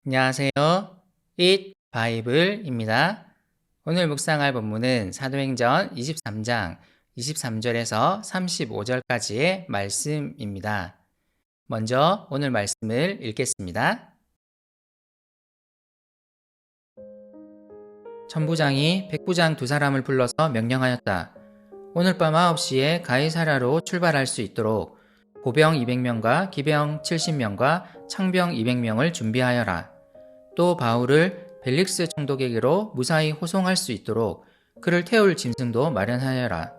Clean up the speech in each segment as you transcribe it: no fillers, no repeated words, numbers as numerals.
안녕하세요. Eat Bible입니다. 오늘 묵상할 본문은 사도행전 23장 23절에서 35절까지의 말씀입니다. 먼저 오늘 말씀을 읽겠습니다. 천부장이 백부장 두 사람을 불러서 명령하였다. 오늘 밤 9시에 가이사랴로 출발할 수 있도록 보병 200명과 기병 70명과 창병 200명을 준비하여라. 또 바울을 벨릭스 총독에게로 무사히 호송할 수 있도록 그를 태울 짐승도 마련하여라.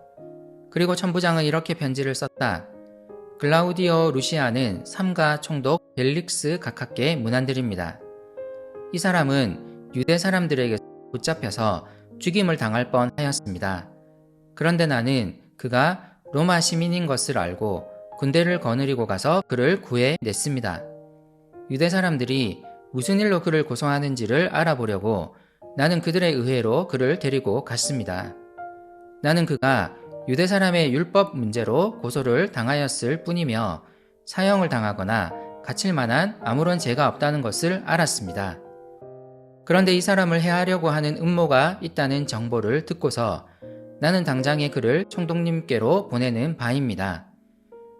그리고 천부장은 이렇게 편지를 썼다. 글라우디오 루시아는 삼가 총독 벨릭스 각하께 문안드립니다. 이 사람은 유대 사람들에게 붙잡혀서 죽임을 당할 뻔하였습니다. 그런데 나는 그가 로마 시민인 것을 알고 군대를 거느리고 가서 그를 구해냈습니다. 유대 사람들이 무슨 일로 그를 고소하는지를 알아보려고 나는 그들의 의회로 그를 데리고 갔습니다. 나는 그가 유대 사람의 율법 문제로 고소를 당하였을 뿐이며 사형을 당하거나 갇힐 만한 아무런 죄가 없다는 것을 알았습니다. 그런데 이 사람을 해하려고 하는 음모가 있다는 정보를 듣고서 나는 당장에 그를 총독님께로 보내는 바입니다.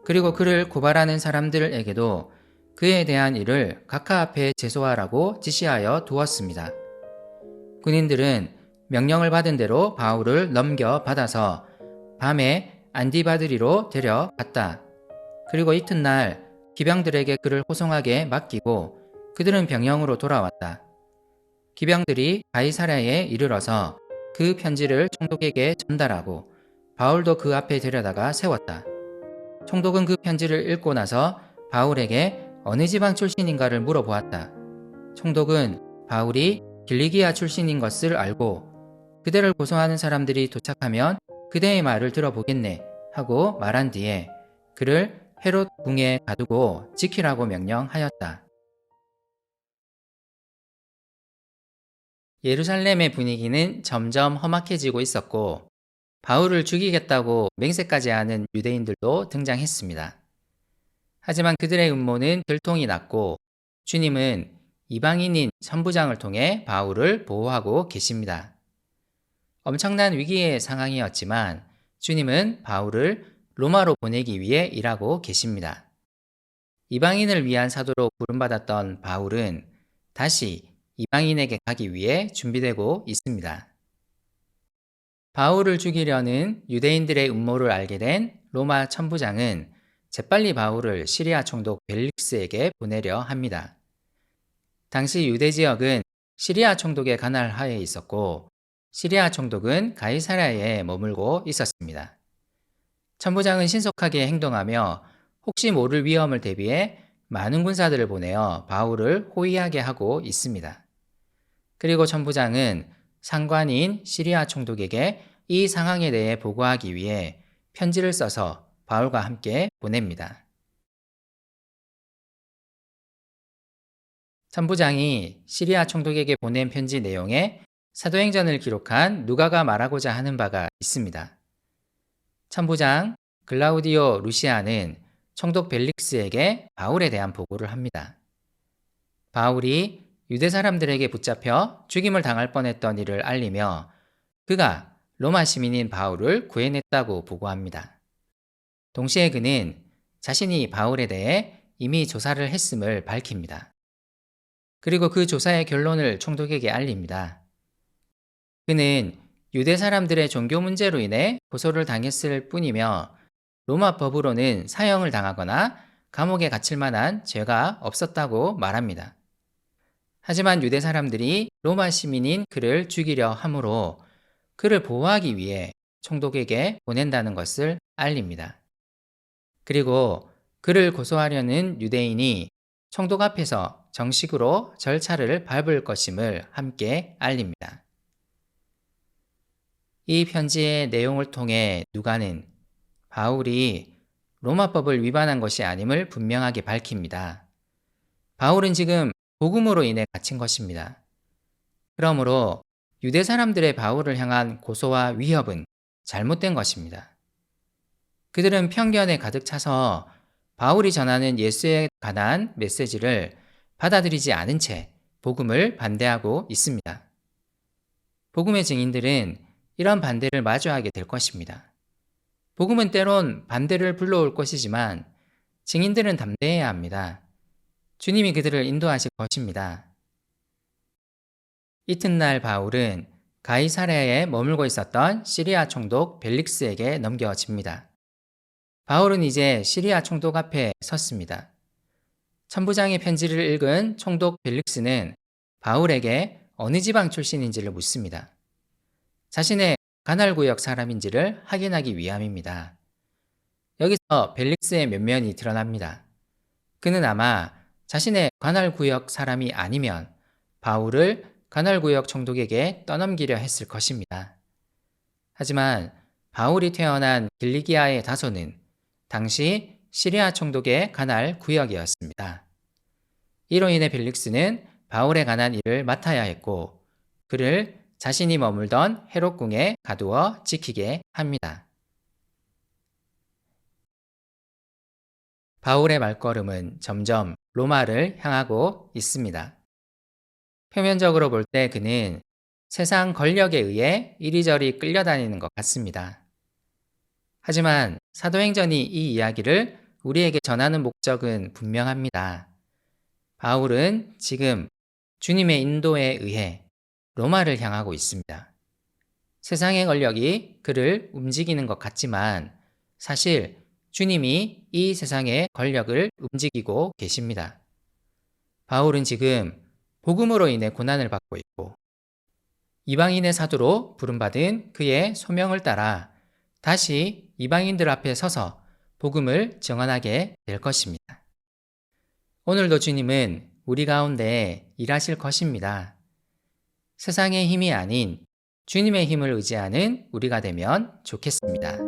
그리고 그를 고발하는 사람들에게도 그에 대한 일을 각하 앞에 제소하라고 지시하여 두었습니다. 군인들은 명령을 받은 대로 바울을 넘겨받아서 밤에 안디바드리로 데려갔다. 그리고 이튿날 기병들에게 그를 호송하게 맡기고 그들은 병영으로 돌아왔다. 기병들이 가이사랴에 이르러서 그 편지를 총독에게 전달하고 바울도 그 앞에 데려다가 세웠다. 총독은 그 편지를 읽고 나서 바울에게 어느 지방 출신인가를 물어보았다. 총독은 바울이 길리기아 출신인 것을 알고 그대를 고소하는 사람들이 도착하면 그대의 말을 들어보겠네 하고 말한 뒤에 그를 헤롯 궁에 가두고 지키라고 명령하였다. 예루살렘의 분위기는 점점 험악해지고 있었고 바울을 죽이겠다고 맹세까지 하는 유대인들도 등장했습니다. 하지만 그들의 음모는 들통이 났고 주님은 이방인인 천부장을 통해 바울을 보호하고 계십니다. 엄청난 위기의 상황이었지만 주님은 바울을 로마로 보내기 위해 일하고 계십니다. 이방인을 위한 사도로 부름받았던 바울은 다시 이방인에게 가기 위해 준비되고 있습니다. 바울을 죽이려는 유대인들의 음모를 알게 된 로마 천부장은 재빨리 바울을 시리아 총독 벨릭스에게 보내려 합니다. 당시 유대 지역은 시리아 총독의 관할 하에 있었고 시리아 총독은 가이사랴에 머물고 있었습니다. 천부장은 신속하게 행동하며 혹시 모를 위험을 대비해 많은 군사들을 보내어 바울을 호위하게 하고 있습니다. 그리고 천부장은 상관인 시리아 총독에게 이 상황에 대해 보고하기 위해 편지를 써서 바울과 함께 보냅니다. 천부장이 시리아 총독에게 보낸 편지 내용에 사도행전을 기록한 누가가 말하고자 하는 바가 있습니다. 천부장 글라우디오 루시아는 총독 벨릭스에게 바울에 대한 보고를 합니다. 바울이 유대 사람들에게 붙잡혀 죽임을 당할 뻔했던 일을 알리며 그가 로마 시민인 바울을 구해냈다고 보고합니다. 동시에 그는 자신이 바울에 대해 이미 조사를 했음을 밝힙니다. 그리고 그 조사의 결론을 총독에게 알립니다. 그는 유대 사람들의 종교 문제로 인해 고소를 당했을 뿐이며 로마 법으로는 사형을 당하거나 감옥에 갇힐 만한 죄가 없었다고 말합니다. 하지만 유대 사람들이 로마 시민인 그를 죽이려 하므로 그를 보호하기 위해 총독에게 보낸다는 것을 알립니다. 그리고 그를 고소하려는 유대인이 총독 앞에서 정식으로 절차를 밟을 것임을 함께 알립니다. 이 편지의 내용을 통해 누가는 바울이 로마법을 위반한 것이 아님을 분명하게 밝힙니다. 바울은 지금 복음으로 인해 갇힌 것입니다. 그러므로 유대 사람들의 바울을 향한 고소와 위협은 잘못된 것입니다. 그들은 편견에 가득 차서 바울이 전하는 예수에 관한 메시지를 받아들이지 않은 채 복음을 반대하고 있습니다. 복음의 증인들은 이런 반대를 마주하게 될 것입니다. 복음은 때론 반대를 불러올 것이지만 증인들은 담대해야 합니다. 주님이 그들을 인도하실 것입니다. 이튿날 바울은 가이사랴에 머물고 있었던 시리아 총독 벨릭스에게 넘겨집니다. 바울은 이제 시리아 총독 앞에 섰습니다. 천부장의 편지를 읽은 총독 벨릭스는 바울에게 어느 지방 출신인지를 묻습니다. 자신의 가날구역 사람인지를 확인하기 위함입니다. 여기서 벨릭스의 면면이 드러납니다. 그는 아마 자신의 가날구역 사람이 아니면 바울을 가날구역 총독에게 떠넘기려 했을 것입니다. 하지만 바울이 태어난 길리기아의 다소는 당시 시리아 총독의 가날 구역이었습니다. 이로 인해 벨릭스는 바울에 관한 일을 맡아야 했고 그를 자신이 머물던 헤롯궁에 가두어 지키게 합니다. 바울의 말걸음은 점점 로마를 향하고 있습니다. 표면적으로 볼 때 그는 세상 권력에 의해 이리저리 끌려다니는 것 같습니다. 하지만 사도행전이 이 이야기를 우리에게 전하는 목적은 분명합니다. 바울은 지금 주님의 인도에 의해 로마를 향하고 있습니다. 세상의 권력이 그를 움직이는 것 같지만 사실 주님이 이 세상의 권력을 움직이고 계십니다. 바울은 지금 복음으로 인해 고난을 받고 있고 이방인의 사도로 부름받은 그의 소명을 따라 다시 이방인들 앞에 서서 복음을 증언하게 될 것입니다. 오늘도 주님은 우리 가운데 일하실 것입니다. 세상의 힘이 아닌 주님의 힘을 의지하는 우리가 되면 좋겠습니다.